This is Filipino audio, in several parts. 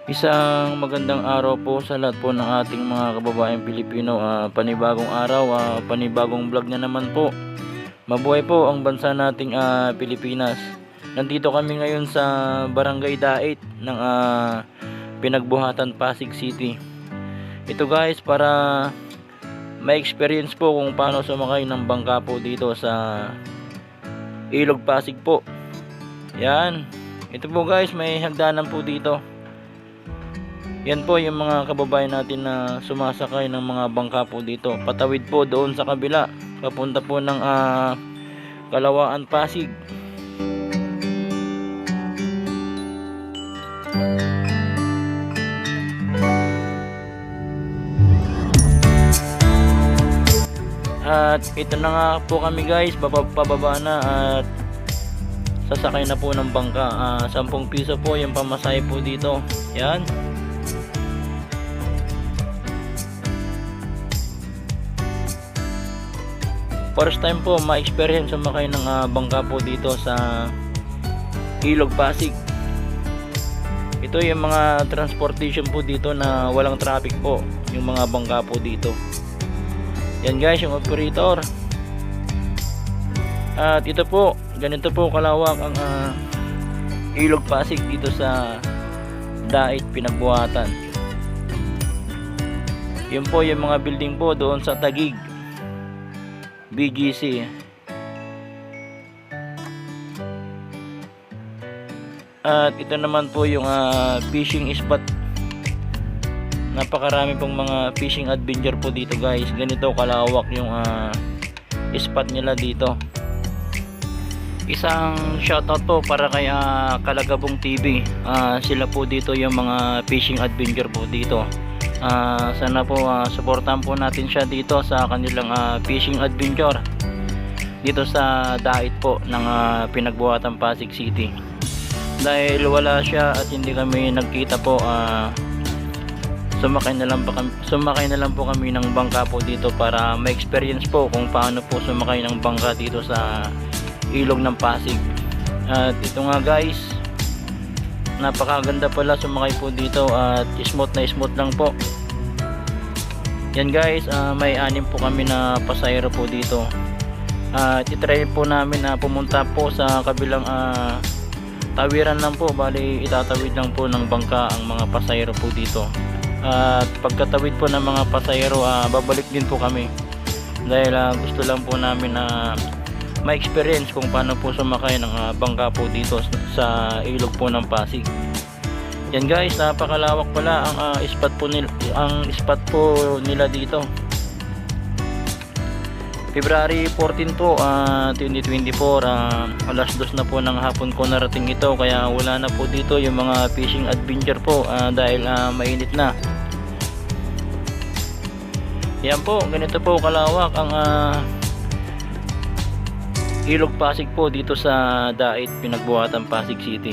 Isang magandang araw po sa lahat po ng ating mga kababayang Pilipino. Panibagong araw, panibagong vlog na naman po. Mabuhay po ang bansa nating Pilipinas. Nandito kami ngayon sa Barangay Dait ng Pinagbuhatan, Pasig City. Ito guys, para may experience po kung paano sumakay ng bangka po dito sa Ilog Pasig po. Yan. Ito po guys, may hagdanan po dito. Yan po yung mga kababayan natin na sumasakay ng mga bangka po dito. Patawid po doon sa kabila, papunta po ng Kalawaan, Pasig. At ito na nga po kami guys, pababa na at sasakay na po ng bangka. 10 piso po yung pamasahe po dito. Yan. First time po ma-experience sumakay ng bangka po dito sa Ilog Pasig. Ito yung mga transportation po dito na walang traffic po, yung mga bangka po dito. Yan guys, yung operator. At ito po, ganito po kalawak ang Ilog Pasig dito sa Dait, Pinagbuhatan. Yun po yung mga building po doon sa Taguig, BGC. At ito naman po yung fishing spot. Napakarami pong mga fishing adventure po dito guys. Ganito kalawak yung spot nila dito. Isang shoutout po para kay Kalagabong TV. Sila po dito yung mga fishing adventure po dito. Sana po suportahan po natin siya dito sa kanilang fishing adventure dito sa Dait po ng Pinagbuhatan, Pasig City. Dahil wala siya at hindi kami nagkita po, sumakay na lang po kami ng bangka po dito para ma-experience po kung paano po sumakay ng bangka dito sa Ilog ng Pasig. At ito nga guys, napakaganda pala sumakay po dito at smooth na smooth lang po. Yan guys, may 6 po kami na pasahero po dito. Itry po namin na pumunta po sa kabilang tawiran lang po. Bali itatawid lang po ng bangka ang mga pasahero po dito. At pagkatawid po ng mga pasahero, babalik din po kami. Dahil gusto lang po namin na ma-experience kung paano po sumakay ng bangka po dito sa ilog po ng Pasig. Yan guys, napakalawak pala ang spot po nila dito. February 14 po, 2024, alas 2 na po ng hapon ko narating ito, kaya wala na po dito yung mga fishing adventure po dahil mainit na. Yan po, ganito po kalawak ang Ilog Pasig po dito sa Dait, Pinagbuhatan, Pasig City.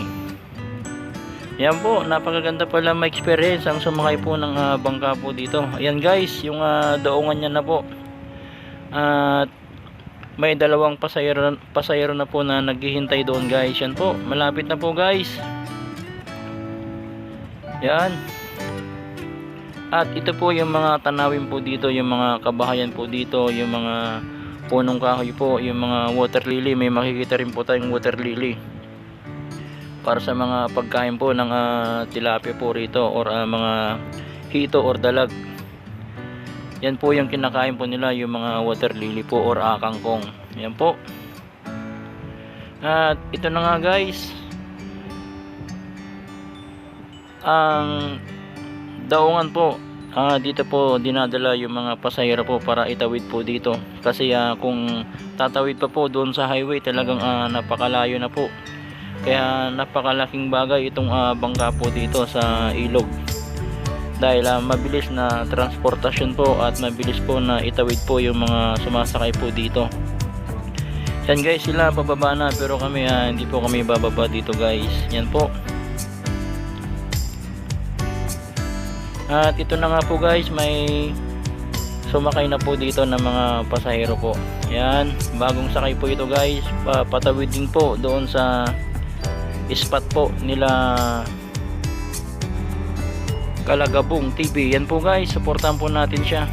Yan po, napakaganda pala ma-experience ang sumakay po ng bangka po dito. Ayan guys, yung daungan niya na po. At may 2 pasahero na po na naghihintay doon guys. Yan po, malapit na po guys. Yan. At ito po yung mga tanawin po dito, yung mga kabahayan po dito, yung mga punong kahoy po, yung mga water lily. May makikita rin po tayong water lily para sa mga pagkain po ng tilapia po rito or mga hito or dalag. Yan po yung kinakain po nila, yung mga water lily po or kangkong. Yan po. At ito na nga guys, ang daungan po. Dito po dinadala yung mga pasahero po para itawid po dito. Kasi kung tatawid pa po doon sa highway, talagang napakalayo na po. Kaya napakalaking bagay itong bangka po dito sa ilog. Dahil mabilis na transportasyon po at mabilis po na itawid po yung mga sumasakay po dito. Yan guys, sila bababa na pero kami hindi po kami bababa dito guys. Yan po. At ito na nga po guys, may sumakay na po dito ng mga pasahero po. Yan, bagong sakay po ito guys. Patawid din po doon sa spot po nila Kalagabong TV. Yan po guys, supportahan po natin siya.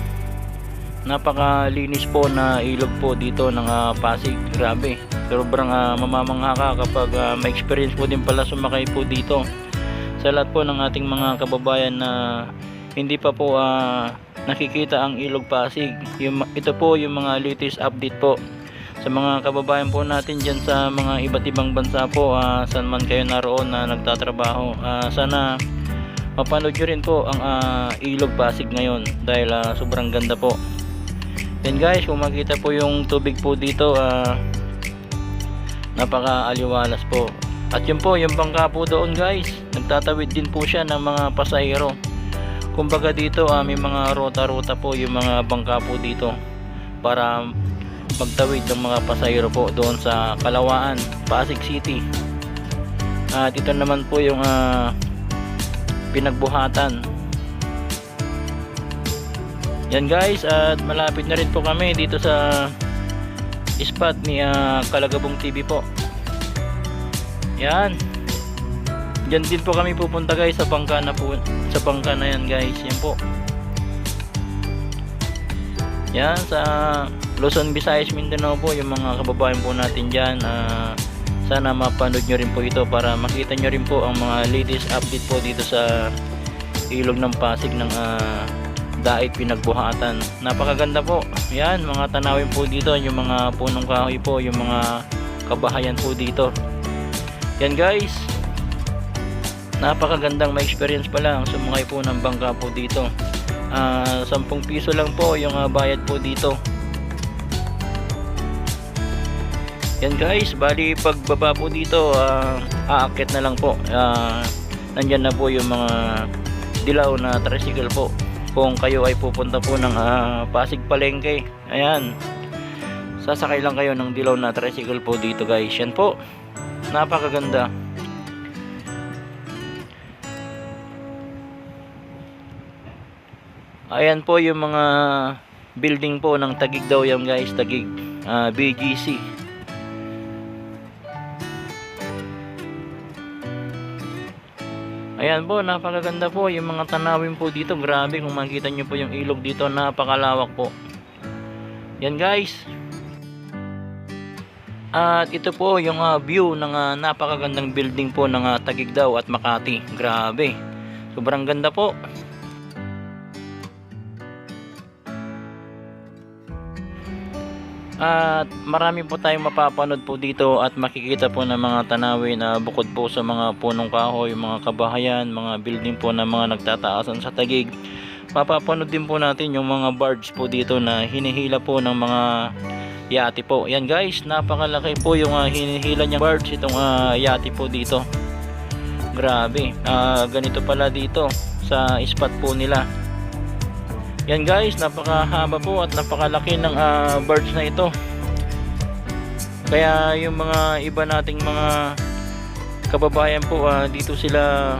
Napakalinis po na ilog po dito ng Pasig. Grabe, sobrang mamamangha ka kapag may experience po din pala sumakay po dito. Sa lahat po ng ating mga kababayan na hindi pa po nakikita ang ilog Pasig, ito po yung mga latest update po sa mga kababayan po natin dyan sa mga iba't ibang bansa po, saan man kayo naroon na nagtatrabaho. Sana mapanood nyo rin po ang ilog Pasig ngayon dahil sobrang ganda po. Yan guys, kung makita po yung tubig po dito, napaka-aliwalas po. At yun po, yung bangka po doon guys, nagtatawid din po siya ng mga pasahero. Kumbaga dito may mga ruta-ruta po yung mga bangka po dito para magtawid ng mga pasahero po doon sa Kalawaan, Pasig City. At ito naman po yung pinagbuhatan. Yan guys, at malapit na rin po kami dito sa spot ni Kalagabong TV po. Yan. Diyan din po kami pupunta guys sa bangka na po, sa bangka na yan guys. Yan po. Yan sa Luzon, Visayas, Mindanao po yung mga kababayan po natin diyan. Sana mapanood nyo rin po ito para makita nyo rin po ang mga latest update po dito sa ilog ng Pasig ng Dait Pinagbuhatan. Napakaganda po. Yan, mga tanawin po dito, yung mga punong kahoy po, yung mga kabahayan po dito. Yan guys, napakagandang may experience pa lang sumakay po ng bangka po dito. 10 piso lang po yung bayad po dito. Yan guys, bali pagbaba po dito, aakyat na lang po. Nandyan na po yung mga dilaw na tricycle po kung kayo ay pupunta po ng Pasig Palengke. Ayan, sasakay lang kayo ng dilaw na tricycle po dito guys. Yan po, napakaganda. Ayan po yung mga building po ng Taguig daw yan guys, Taguig BGC. Ayan po, napakaganda po yung mga tanawin po dito. Grabe, kung makita nyo po yung ilog dito, napakalawak po. Yan guys. At ito po yung view ng napakagandang building po ng Taguig daw at Makati. Grabe, sobrang ganda po. At marami po tayong mapapanood po dito at makikita po ng mga tanawin bukod po sa mga punong kahoy, mga kabahayan, mga building po na mga nagtataasan sa Taguig. Mapapanood din po natin yung mga barge po dito na hinihila po ng mga yate po. Yan guys, napakalaki po yung hinihila niyang barge, itong yate po dito. Grabe, ganito pala dito sa spot po nila. Yan guys, napakahaba po at napakalaki ng barge na ito. Kaya yung mga iba nating mga kababayan po, dito sila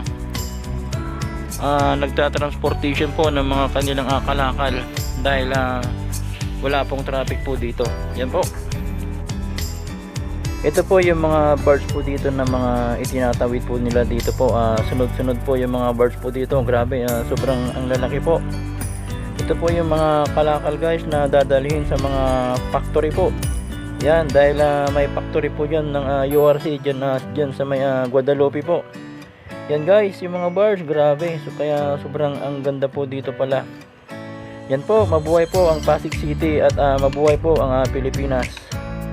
nagtatransportation po ng mga kanilang kalakal dahil wala pong traffic po dito. Yan po. Ito po yung mga barge po dito na mga itinatawid po nila dito po. Sunod-sunod po yung mga barge po dito. Grabe, sobrang ang lalaki po. Ito po yung mga kalakal guys na dadalhin sa mga factory po. Yan, dahil may factory po dyan ng URC dyan sa may Guadalupe po. Yan guys, yung mga barge, grabe. So kaya sobrang ang ganda po dito pala. Yan po, mabuhay po ang Pasig City at mabuhay po ang Pilipinas.